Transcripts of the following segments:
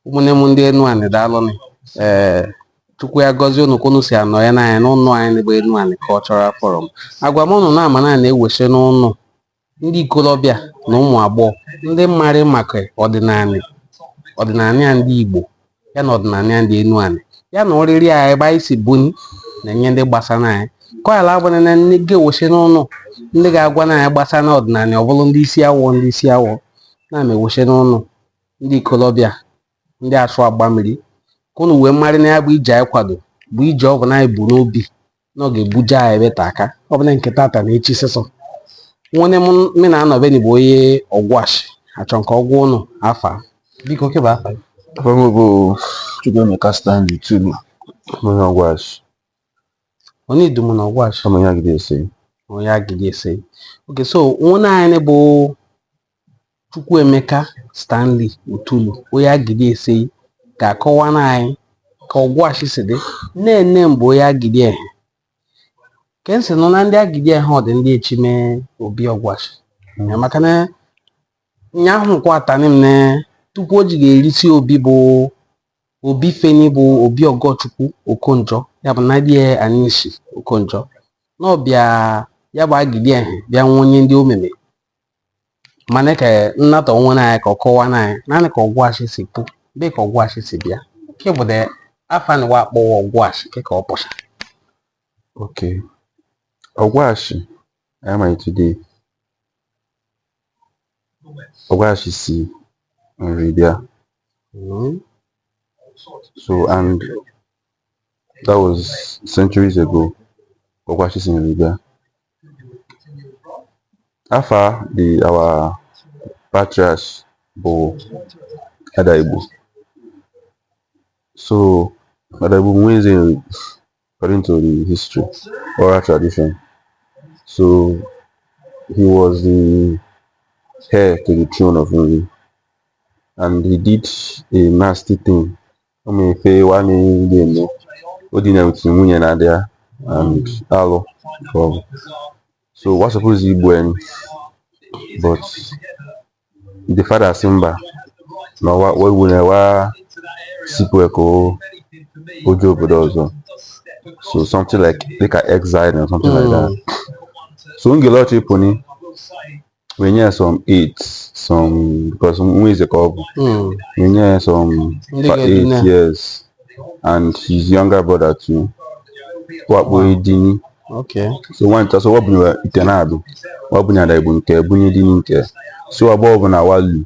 ụmụnne m ndị Enuani daalụnị. Chukwu ya gọzie unu ka unu si anọ ya n'anya n'ụlọ anyị bụ Enuani Cultural Forum. Agwa m unu na-ama na na-ewesi n'ụlọ ndị ikolobịa na ụmụ agbọghọ ndị mmarị maka ọdịnala ya ndị Igbo ya na ọdịnala ya ndị Enuani ya na oriri anyị ebe anyị si buni na-enye ndị gbasara anyị kọala agbana na ndị ga-ewesi n'ụlọ ndị ga-agwa na anyị gbasara na ọdịnala ọ bụrụ ndị isi awọ na-ewesi n'ụlọ ndị ikolobịa ndị asụ agba mmiri ka unu wee mmarị na ya bụ ije anyị kwado bụ ije ọ bụ na anyị bụ n'obi na ọ ga-ebuja anyị ebe taka ọ bụla nke tata na echi sịsọ nwanne m na anọbeni bụ onye ọgwashi achọ nke ọgwụ ụnụ afa biko keba afa bụ Chukwuemeka Stanley Tulu onye ọgwashi onye idum na ọgwashi onye agidi ese oke so nwanne anyị bụ Chukwuemeka Stanley Tulu onye agidi ese ga-akọwa na anyị ka ọgwashi si dị nne mbụ onye agidi ehe ke nsị nọ na ndị agidi ehe ọ dị ndị echime obi ọgwashi maka na nyahụ kwa atani m na tupu o ji ga-erisi obi bụ obi feni bụ obi ọgọchukwu okonjọ ya bụ na dị anishi okonjọ na ọbịa ya bụ agidi ehe bịa nwa onye ndị omeme mana ka nnata onwe na anyị ka ọ kọwa na anyị naanị ka ọgwashi si pụ be ka ọgwashi si bịa ke bụ de afa na wa akpọwa ọgwashi ke ka ọ pụcha okay ọgwashi today ọgwashi si nri bịa so and that was centuries ago ọgwashi si nri bịa afa our patriarch bụ Ada Igbo. So Ada Igbo nweze according to the history oral tradition, so he was the heir to the throne of Nri and he did a nasty thing. O mefe wani dị odina with nwunye na dia and alụ so what suppose Igbo but the father Simba no we never Sikweko Ojo obodo ọzọ, so something like exile or something like that. So Ngelochi Pony when you some 8 some because who is a couple when you some 8 years and his younger brother too. What boy Dini? Okay. So one so what bunye itenadu what bunye Ada Igbo nke bunye Dini nke so above na walu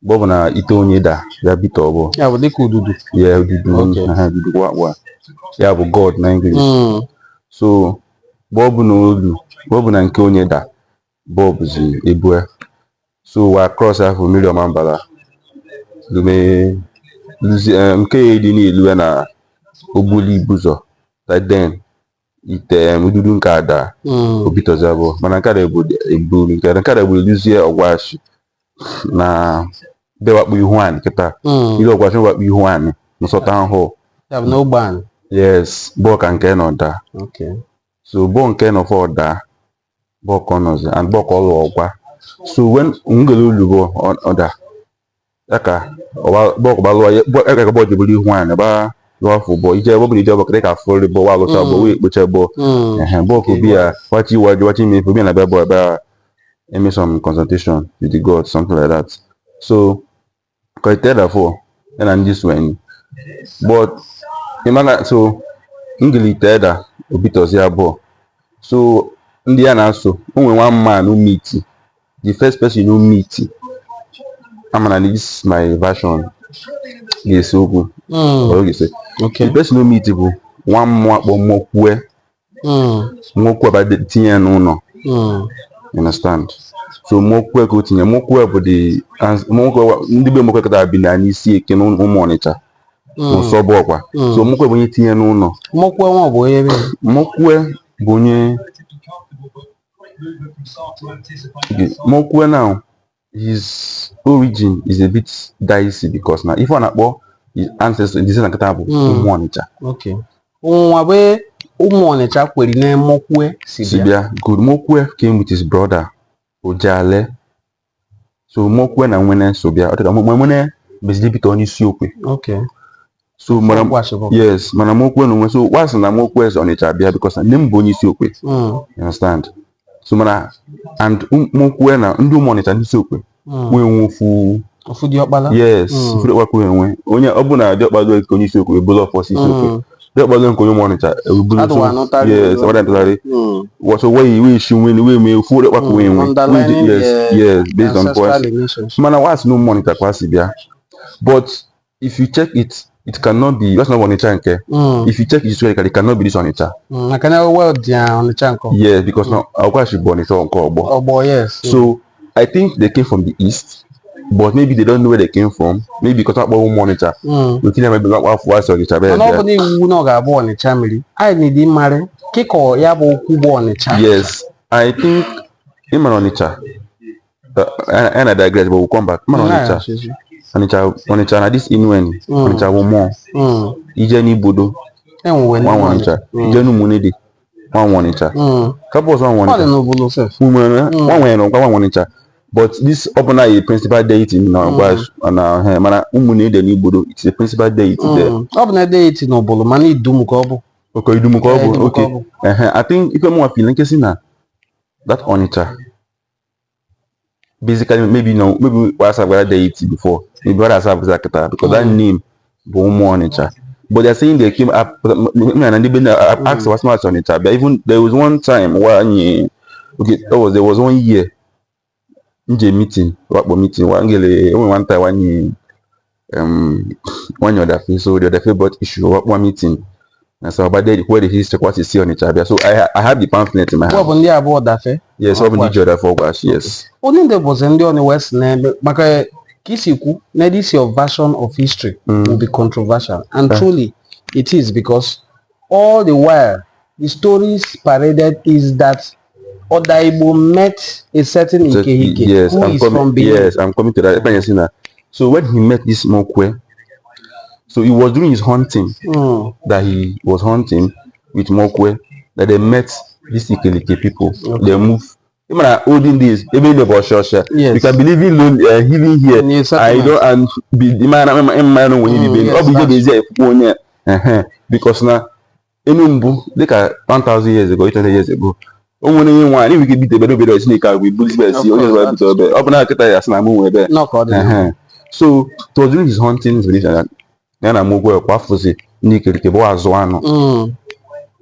Bob na ite onye da ya bito obo ya bụ dịka ududu ududu wa ya bụ God na English. So Bob na olu Bob na nke onye da Bob zi ebue so wa cross half million mambala lume nke dị n'ilu na ogbuli buzo like then ite ududu nke ada obitozabo mana nke da ebu nke da ebu luzie ọgwashi na de wakpu ihu ani kita ile ọgwashi wakpu ihu ani nsọta ahụ ya bụ na ogban yes bo ka nke no da okay so bo nke no for da bo konoze and bo ko lo ọgwa so when ngelo ulubo oda aka bo ko ba lo bo eka ka bo jibuli ihu ani ba lo afọ bo ije bo bi ije bo ka fori bo wa lo ta bo we kpoche bo bo ko bia wachi me bo bi na be bo ba maybe some consultation with the God, something like that. So, because I tell that for, and I'm just when, but imagine so, English tell that a bit of zero. So, Indiana so only one man who meet the first person who meet. I'm gonna this my version. Yes, so good. Okay. The person who meet one more mokwe. Mokwe about the tin no. You understand? So mokwe ko tinye mokwe bụ the mokwe ndị be mokwe ka bi na n'isi eke n'ụmụ Ọnịcha so bụ ọkwa so mokwe bụ onye tinye n'ụlọ mokwe nwa bụ onye be mokwe bụ onye mokwe now his origin is a bit dicey because now if one akpọ his ancestors this is nkata bụ ụmụ Ọnịcha. Okay. Nwa be ụmụ Ọnịcha kweri na mokwe si bịa. Good. Mokwe came with his brother Ojale. So Mokwe na nwene so bịa. Oteka mwene bezidibita onye isi okwe. Okay. So mana Washable. yes, mana mokwe no so once na mokwe is on bia because name bụ onye isi okwe. You understand? So mana and mokwe na ndị monitor ndị isi okwe. We nwofu ofu di okpala. Yes, ofu okwe enwe. Onye ọbụna di okpala onye isi okwe ebolo of isi okwe. Di okpala onye monitor ebolo so. Yes, what I'm telling you. What so we she win we me ofu okwe we enwe. Yes, based on points. Mana was no monitor kwasi bia. But if you check it, it cannot be. That's not Onitsha nke. If you check it historically, it cannot be this Onitsha. I can never well Onitsha nke. Yes, because now Akwa should be Onitsha nke Obo. Obo, yes. So I think they came from the east, but maybe they don't know where they came from. Maybe because Akwa Onitsha. We can never be like Akwa Onitsha. Nobody who know about Onitsha mili. I need him marry. Kiko yabo kubo Onitsha. Yes, I think him Onitsha. And I digress, but we'll come back. Onitsha. Onitsha na this Enuani. Onitsha wo more. Ije ni bodo. One Onitsha. Ije nu munede. One Onitsha. Couple of one Onitsha. No bodo self. One Onitsha. But this opener is principal deity in our bash and mana umunede ni bodo. It's a principal deity there. Opener deity no bodo. Mani idumu kobo. Okay, idumu kobo. Okay. I think if you more feeling kesina that Onitsha. Basically, maybe what I've deity before. Maybe what I've because that name Bomo Onitsha. But they're saying they came up and they've been asked what's much Onitsha. But even there was one time there was 1 year meeting, one time one other face, so the other face brought issue one meeting. And so about that where the history what you see on Onitsha. So I have the pamphlet in my hand. What about that? Yes, open the other for us, yes. Only there was on the West name, but Kisiku, this your version of history will be controversial. And truly it is, because all the while the stories paraded is that Odaibo met a certain Ikehike yes, who is from Benin. Yes, I'm coming to that. So when he met this Mokwe, so he was doing his hunting, that he was hunting with Mokwe, that they met these Ikelike people. Okay. They moved. Even olden days, even the Boshosha, yes. You can believe in healing here. Yes, I don't and be the man because now Enumbu, like 1,000 years ago, 800 years ago. Only one, if we could beat the better snake out with Buddhist best, so to during his hunting, then I move where Quafusi, Nikelike Zoano.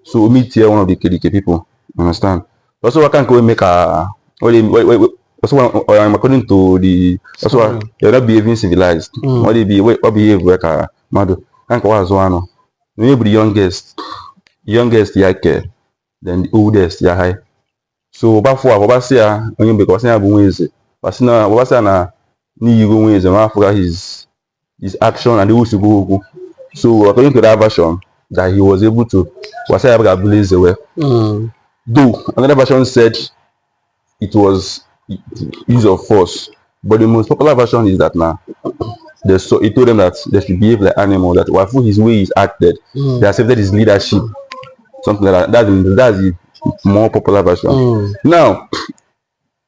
So meet here one of the Kelike people, understand? Also, I can't go make a. Also, according to the. Also, you're not behaving civilized. What behave like a mother? Can't go as one. Maybe the youngest, yeah, then the oldest, yeah, high. So, about 4 hours, yeah, when you because I have ways. But now, what's na ni you ways and after his action and the way to go. So, according to that version, that he was able to, was I able to blaze away. Though another version said it was use of force, but the most popular version is that now he told them that they should behave like animal, that Wafu his way is acted, they accepted his leadership, something like that. That's the more popular version. Now,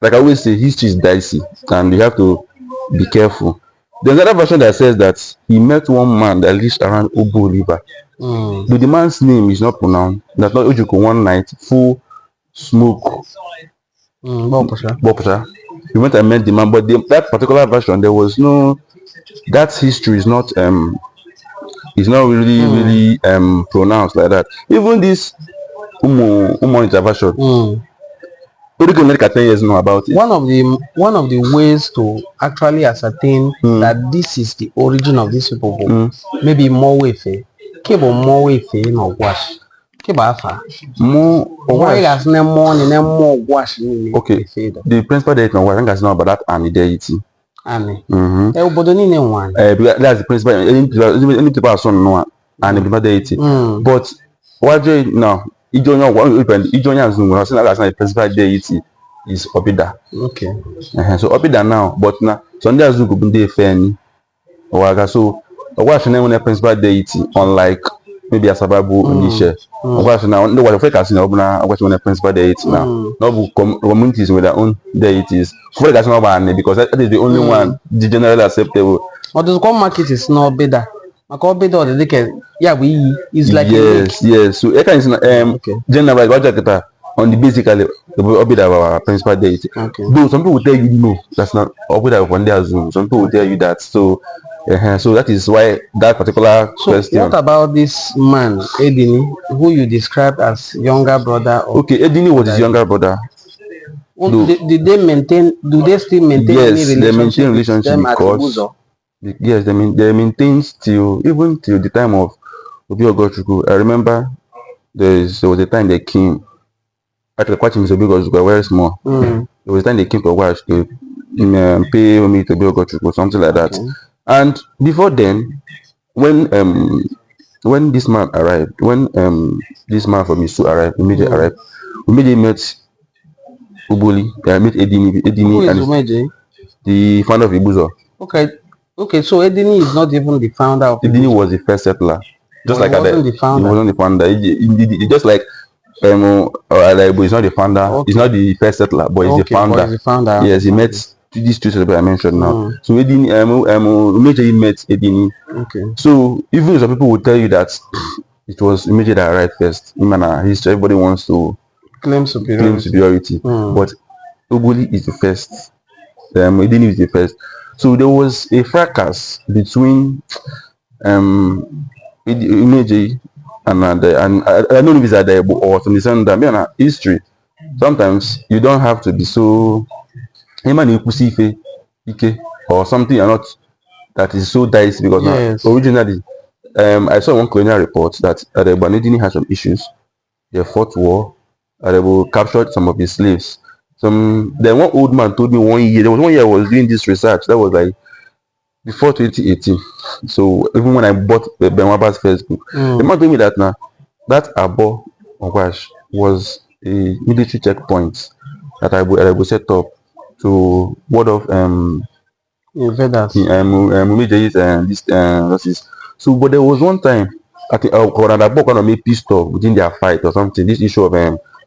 like I always say, history is dicey and you have to be careful. There's another version that says that he met one man that lives around Obo River. But the man's name is not pronounced. That's not Ojuko. One night, full smoke. Bopusha. We went and met the man, but that particular version, there was no. That history is not really pronounced like that. Even this Umonita version. What do you like 10 years know about it? One of the ways to actually ascertain that this is the origin of these people, maybe more way. Kebo more way no wash. Kebo afa. More why has no more wash. Okay. The principal deity no wash. I think that's not about that and the deity. Ani. Everybody need one. That's the principal. Any people are son no and the principal deity. But what do you now? Ijonya Zoom. I think that's not the principal deity is Obida. Okay. So Obida now, but now Sunday Zoom could be fair. So. Watch name on the principal deity, unlike maybe a Sababu Nisha. Watch now, no one of us in Obna, watch on the principal deity now. No communities with their own deities. For that's not one because that is the only one, the generally acceptable. Or the one market is not better. Maka obeda or the like, yeah, we is like a lake. Yes. So eka is Okay. general budget on the basically the obida our principal deity. Okay. Though some people will tell you no, that's not obida one day Zoom. Some people will tell you that. So so that is why that particular So question. what about this man, Edini, who you described as younger brother of Okay, Edini was his younger brother. Did they maintain? Do they still maintain any Yes, they maintain relationship with relationship them at because Ibuzo? yes, they maintain still even till the time of Obi Ogochukwu. I remember there was a time they came. Actually, quite Obi Ogochukwu were very small. There was a time they came to watch to pay me to Obi Ogochukwu, something like that. Okay. And before then, when this man arrived, when this man from Isu arrived, immediately arrived, we immediately met Ubuli, met Edini, Who is and Umeje? the founder of Ibuzo. Okay. Okay, so Edini is not even the founder of Edini Ibuzo. was the first settler. Just But like he wasn't the he founder. wasn't the founder. Just like Alaibu is not the founder. Okay. He's not the first settler, but he's the Okay, but founder. he's the founder. Yes, he Okay. met these two settlers I mentioned now. So Edini, Umeje met Edini. Okay. So even some people will tell you that it was Umeje that arrived first. History, everybody wants to Claim superiority. but Ubuli is the first. Edini is the first. So there was a fracas between Umeje and I don't know if it's there or to listen that history. Sometimes you don't have to be so or something you're not that is so dicey because Yes. originally I saw one colonial report that Banedini had some issues. They fought war. They captured some of his slaves. Then one old man told me 1 year. There was 1 year I was doing this research. That was like before 2018. So even when I bought Benwaba's first book, the man told me that now that Abo Ogwash was a military checkpoint that I would set up to ward off Invaders. this. So but there was one time I think Abo kind of made peace talk within their fight or something. This issue of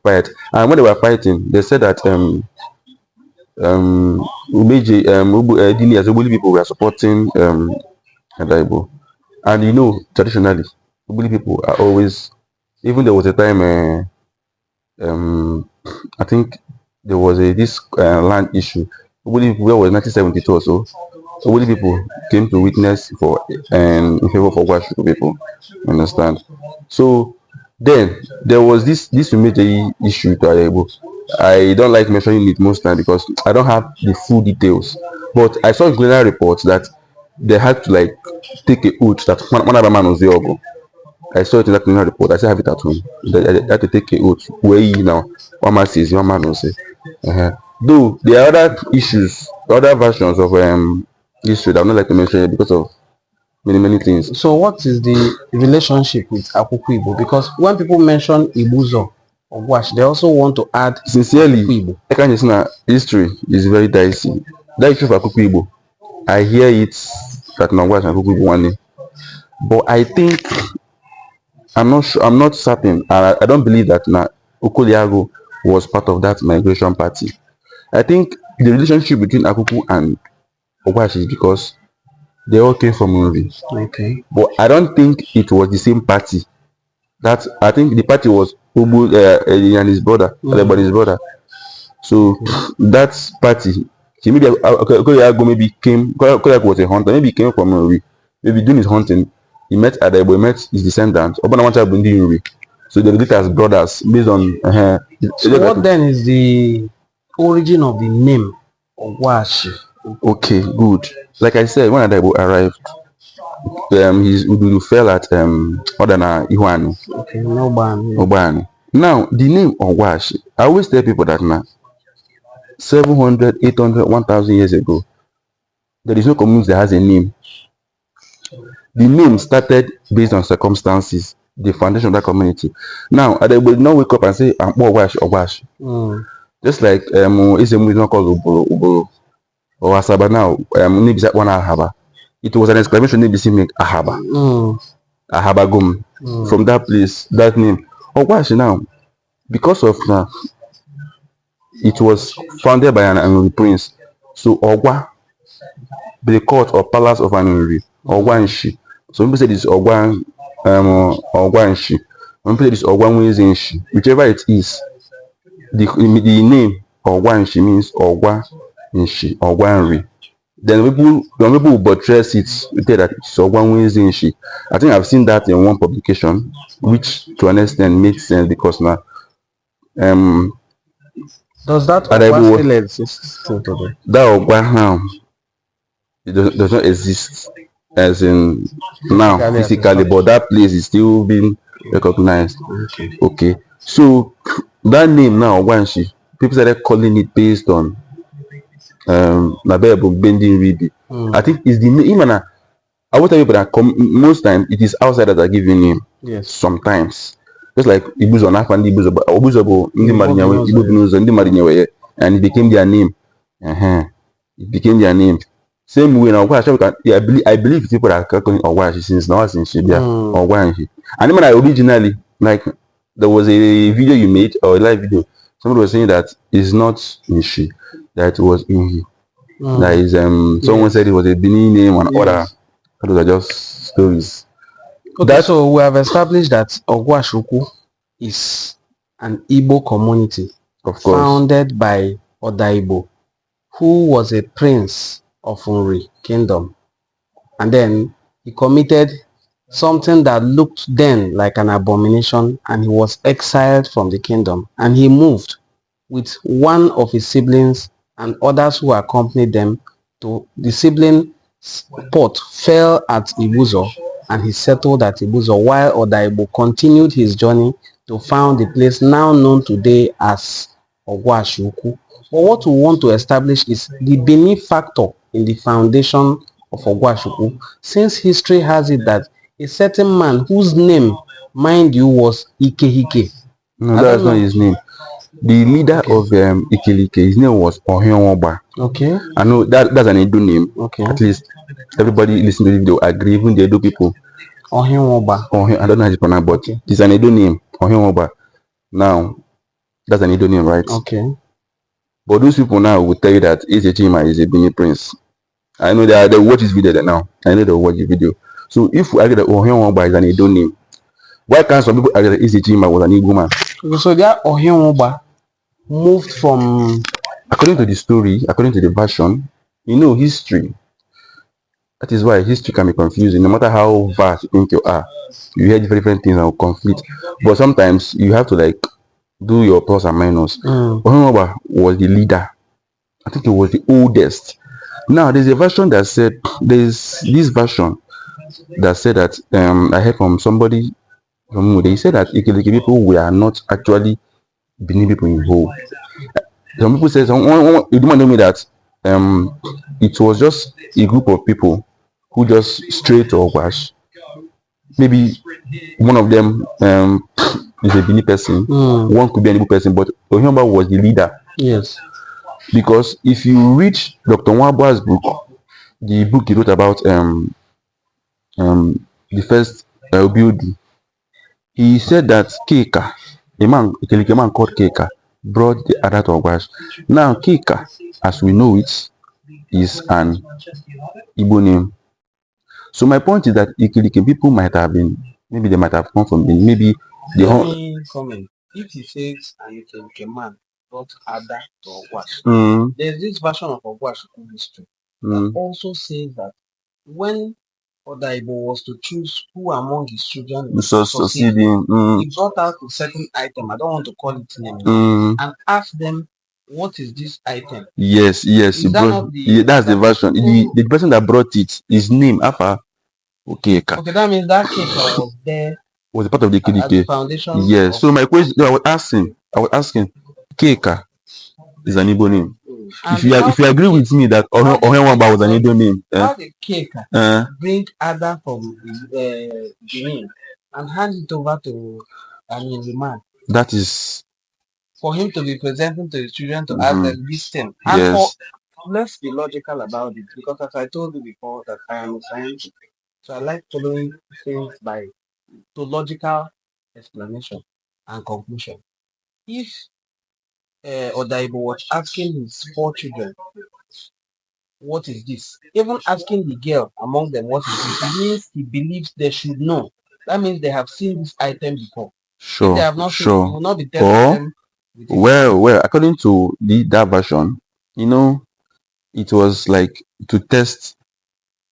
fight, and when they were fighting, they said that Umeje, Dini as Ubuli people were supporting Adaibo. And traditionally, Ubuli people are always, even there was a time, I think there was this land issue. Ubuli people, where was 1972 or so, Ubuli people came to witness for in favor of Ogwashu people. Understand? So then there was this Umeje issue to Adaibo. I don't like mentioning it most time because I don't have the full details. But I saw general reports that they had to like take a oath that one other man was the ogo. I saw it in that general report. I still have it at home. They had to take a oath. Where now one man says, one man will say. Though there are other issues, other versions of history that I would not like to mention it because of many things. So what is the relationship with Akuku Igbo? Because when people mention Ibuzo or Wash, they also want to add Sincerely, Akuku Igbo. I can say history is very dicey. That issue for Akuku Igbo, I hear it that Nogwash and Akuku Igbo one day. But I think I'm not sure, I'm not certain, and I don't believe that Okoliago was part of that migration party. I think the relationship between Akuku and Ogwash is because they all came from Nri. Okay. But I don't think it was the same party. That I think the party was Obu and his brother, his brother. So that party, maybe Okoliago maybe came. Okoliago was a hunter. Maybe he came from Nri. Maybe doing his hunting, he met Adebo, he met his descendants. Obanawacha Bundi Nri. So they looked as brothers based on. So what then is the origin of the name Ogwashi? Okay, good. Like I said, when Adebo arrived, his Ududu fell at Odana Ihuani. Okay, Nobani. Obani. Now, the name Ogwashi, I always tell people that now, 700, 800, 1000 years ago, there is no community that has a name. The name started based on circumstances, the foundation of that community. Now, Adebo did not wake up and say, I'm Ogwashi. Just like Isemu is not called Uboro. Or Asaba now, maybe one Ahaba. It was an exclamation name make Ahaba. Ahaba Gum. From that place, that name. Ogwashi now, because of it was founded by an Angry prince. So Ogwa the court or palace of an Nri, Ogwanshi. Some people say this Ogwanshi. Some people say this Ogwanwezenshi. Whichever it is, the name Ogwanshi means Ogwanshi, Ogwanri. Then when people buttress it, we say that it's Ogwanwezenshi. I think I've seen that in one publication, which to an extent makes sense because now Does that Adaibo, Ogwa still exist till today? that Ogwa now it does not exist as in now physically, but that place is still being recognized. Okay. So that name now, Ogwanshi, people started calling it based on Nabebo Bending Ribi. I think it's the name. Even I will tell people that most time it is outsiders that give you name. Yes. Sometimes. Just like Ibuzo Nafandi Ibuzo Ndi Marinyawe, Ibu Binuzo, Ndi Marinyawe, and it became their name. It became their name. Same way now, I believe people are calling Ogwashi since now since Shibia Ogwanshi. And even originally, like there was a video you made or a live video, somebody was saying that it's not Nishi, that it was Inhi. That is someone said it was a Benin name and other. Those are just stories. Okay, so we have established that Ogwashuku is an Igbo community, of course, founded by Odaibo, who was a prince of Nri Kingdom. And then he committed something that looked then like an abomination, and he was exiled from the kingdom. And he moved with one of his siblings and others who accompanied them to the sibling port fell at Ibuzo, and he settled at Ibuzo, while Odaibo continued his journey to found the place now known today as Ogwashuku. But what we want to establish is the Benin factor in the foundation of Ogwashuku, since history has it that a certain man whose name, mind you, was Ikehike. No, that's not his name. The leader of Ikelike, his name was Ohionwoba. Okay. I know that's an Edo name. Okay. At least everybody listening to the video agree, even the Edo people. Ohionwoba. I don't know how to pronounce, but it's an Edo name, Ohionwoba. Now, that's an Edo name, right? Okay. But those people now will tell you that Ezechima is a Benin prince. I know they watch this video now. I know they watch the video. So if we agree that Ohionwoba is an Edo name, why can't some people agree that Ezechima was an Igbo man? Okay, so that Ohionwoba moved from, according to the story, according to the version, history. That is why history can be confusing. No matter how vast you think you are, you hear different things and will conflict. But sometimes you have to like do your plus and minus. Ohionwoba was the leader. I think it was the oldest. Now there's a version that said there's this version that said that I heard from somebody from they said that Ikeleke people were not actually Benin people involved. Some people say you don't want to me that it was just a group of people who just strayed to Ogwash. Maybe one of them is a Benin person, one could be an Igbo person, but Ohionwoba was the leader. Yes. Because if you read Dr. Nwabua's book, the book he wrote about the first building, he said that Keka, a man called Keka, brought the other to Ogwash. Now Keka, as we know it, is an Igbo name. So my point is that Ikilike people might have been, maybe they might have come from Benin, maybe they comment. If he says an Ikilike man brought Ada to Ogwash, there's this version of Ogwash history that also says that when Odaibo was to choose who among his children was succeeding, he brought out a certain item, I don't want to call it name, and asked them, what is this item? Yes, that's the version. The person that brought it, his name, Afa Okeka. Okay, that means that Keka was there. Was a part of the KDK. Foundation. Yes. So my question, I was asking, Keka is an Igbo name. If you agree with me that Ohionwoba was an Igbo name, how did Keka bring Ada from Benin and hand it over to the man? That is for him to be presenting to his children to ask them this thing. And let's be logical about it, because as I told you before that I am a scientist, so I like following things to logical explanation and conclusion. If Odaibo was asking his 4 children, what is this? Even asking the girl among them what is this, it means he believes they should know. That means they have seen this item before. If they Sure, have not seen it, he sure. will not be testing Or them with it again. well, according to that version, it was like to test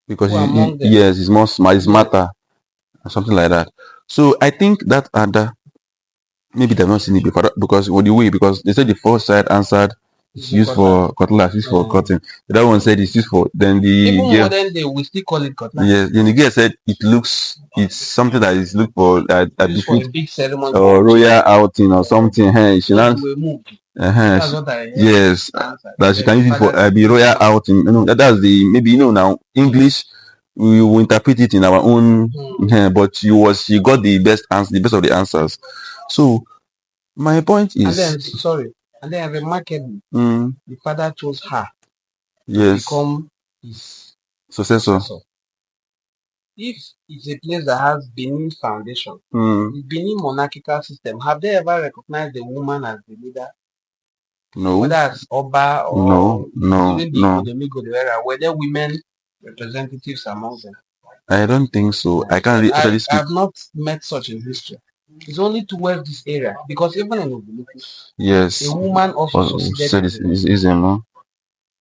because Who among them? yes, he's more smart, he's Yes. smarter, or something like that. So I think that other maybe they've not seen it before because what the way because they said the first side answered it's The used for cutlass, used for cutting. The other one said it's used for then the Even girl. modern day, we still call it cutlass. Yes, then the girl said it's something that is looked for that Used for a befit big ceremony. or royal outing or something. Hey, she So not. they were moved. Uh-huh. That's what I heard. Yes, Answer. that she Then can use the it for father the royal outing. That's the maybe now English we will interpret it in our own. But she got the best answer, the best of the answers. So my point And then is, and then remarkably, mm, the father chose her to yes, become his successor. successor. If it's a place that has Benin foundation, Mm, the Benin monarchical system, have they ever recognized the woman as the leader? no, Whether as Oba or during the no. Igbo era, were there women representatives among them? I don't think so. I can't I actually speak. have not met such in history. It's only towards this area because even in Obunuku, Yes, a woman also succeeded said in him. it's easy, no?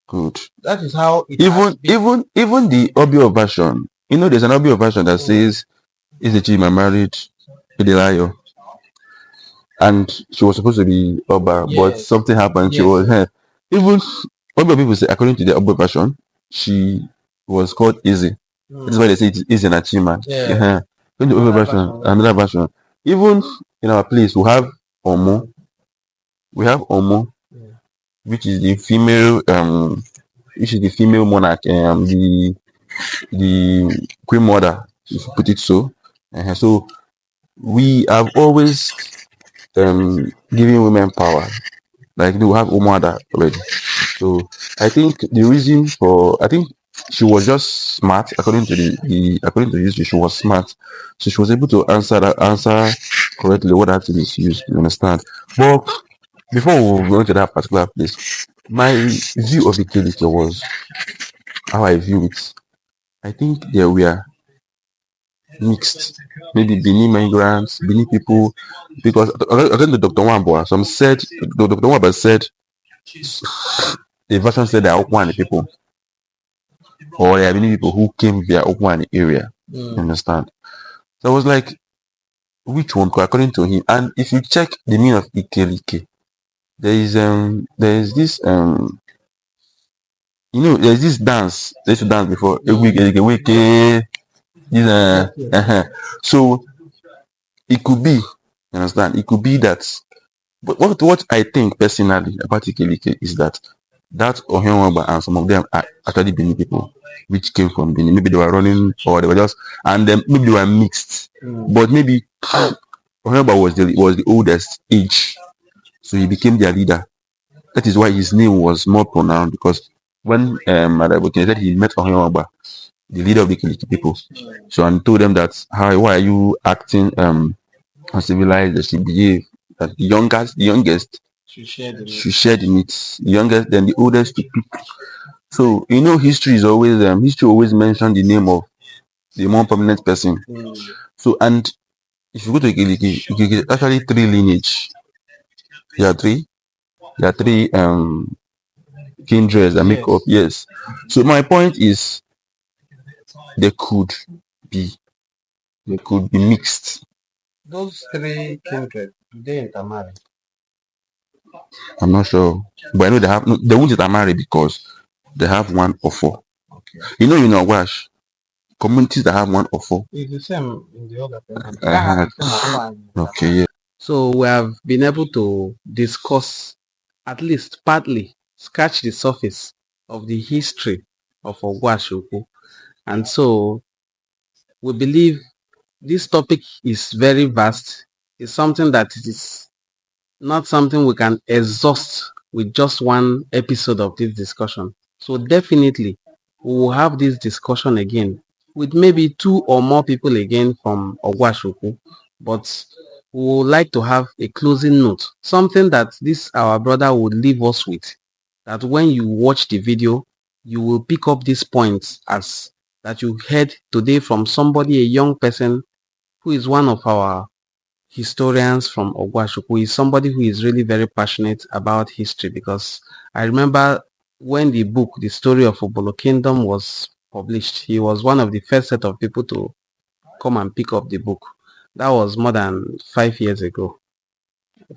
Good. That is how it has been. Even the audio version. There's an audio version that says Izechima married Idilayo and she was supposed to be Oba, but Yes, something happened. She yes, was yes. even other people say according to the audio version, she was called Easy. That's why they say it's Easy Nachima. Yeah. In the audio Another version, version. another version. Even in our place, Omo. We have Omo, Yeah. which is the female monarch, the queen mother, if you put it so. So we have always giving women power. Like they will have Umada already. So I think the reason I think she was just smart according to according to history, she was smart. So she was able to answer correctly what that thing is used, you understand? But before we go into that particular place, my view of Ikelike was how I view it. I think there were mixed. Maybe Benin migrants, Benin people, because according to Dr. Wamba, Dr. Wamba said the version said there are Okwani people, or there are many people who came via Okwani area. You understand? So I was like, which one? According to him, and if you check the meaning of Ikelike, there is this there's this dance. They used to dance before. This, So it could be, you understand? It could be that. But what I think personally about Ikelike is that Ohenwaba and some of them are actually Benin people, which came from Benin. Maybe they were running or they were just, and then maybe they were mixed. But maybe Ohenwaba was the oldest age, so he became their leader. That is why his name was more pronounced because when Madabukin said he met Ohenwaba, the leader of the Ikelike people, so and told them that why are you acting uncivilized? They should behave. That the youngest should share the meat. The youngest, then the oldest to pick. So history always mention the name of the more prominent person. So and if you go to Igiligi, actually three lineage. There are three kindreds that make up. Yes. So my point is they could be mixed. Those three kindred, do they intermarry? I'm not sure, but I know they won't intermarry because they have one or four. Wash communities that have one or four. It's the same in the other person. They can't have the same or four. Okay, yeah. So we have been able to discuss, at least partly, scratch the surface of the history of Ogwashoku. And so we believe this topic is very vast. It's something that is not something we can exhaust with just one episode of this discussion. So definitely we will have this discussion again with maybe two or more people again from Ogwashoku, but we would like to have a closing note, something that this our brother would leave us with, that when you watch the video, you will pick up these points as that you heard today from somebody, a young person who is one of our historians from Ogwashuku, is somebody who is really very passionate about history, because I remember when the book, The Story of Obolo Kingdom, was published, he was one of the first set of people to come and pick up the book. That was more than 5 years ago.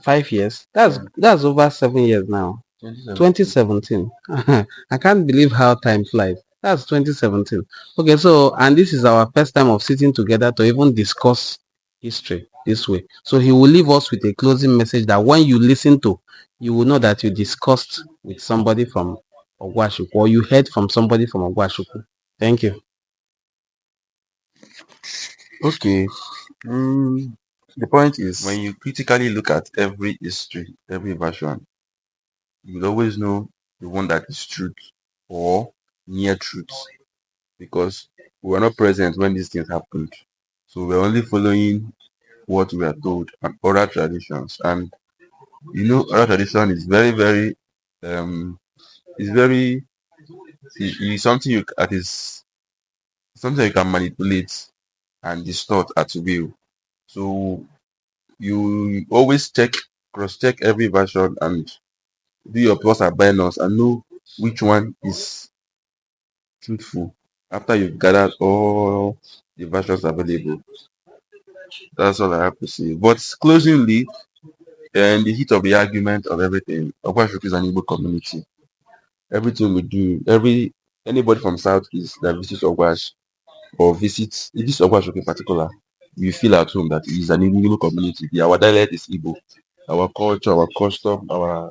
5 years? That's over 7 years now. 2017. I can't believe how time flies. That's 2017. Okay, so, and this is our first time of sitting together to even discuss history this way. So he will leave us with a closing message that when you listen to, you will know that you discussed with somebody from Ogwashuku, or you heard from somebody from Ogwashuku. Thank you. Okay. The point is, when you critically look at every history, every version, you'll always know the one that is truth or near truth, because we were not present when these things happened. So we're only following what we are told and oral traditions. And oral tradition is very, very is very is something that is something you can manipulate and distort at will. So you always cross-check every version and do your plus and minus and know which one is truthful after you've gathered all the versions available. That's all I have to say. But closingly, in the heat of the argument of everything, Okwashuk is an Igbo community. Everything we do, anybody from Southeast that visits Ogwash or visits this Ogwashuk in particular, you feel at home that it is an Igbo community. Our dialect is Igbo. Our culture, our custom, our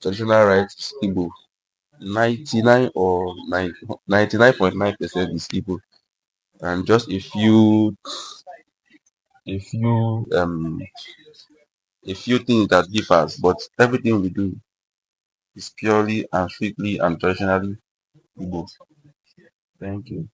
traditional rights, Igbo. 99 or 99.9% is Igbo. And just a few things that differs, but everything we do is purely and strictly and traditionally Igbo. Thank you.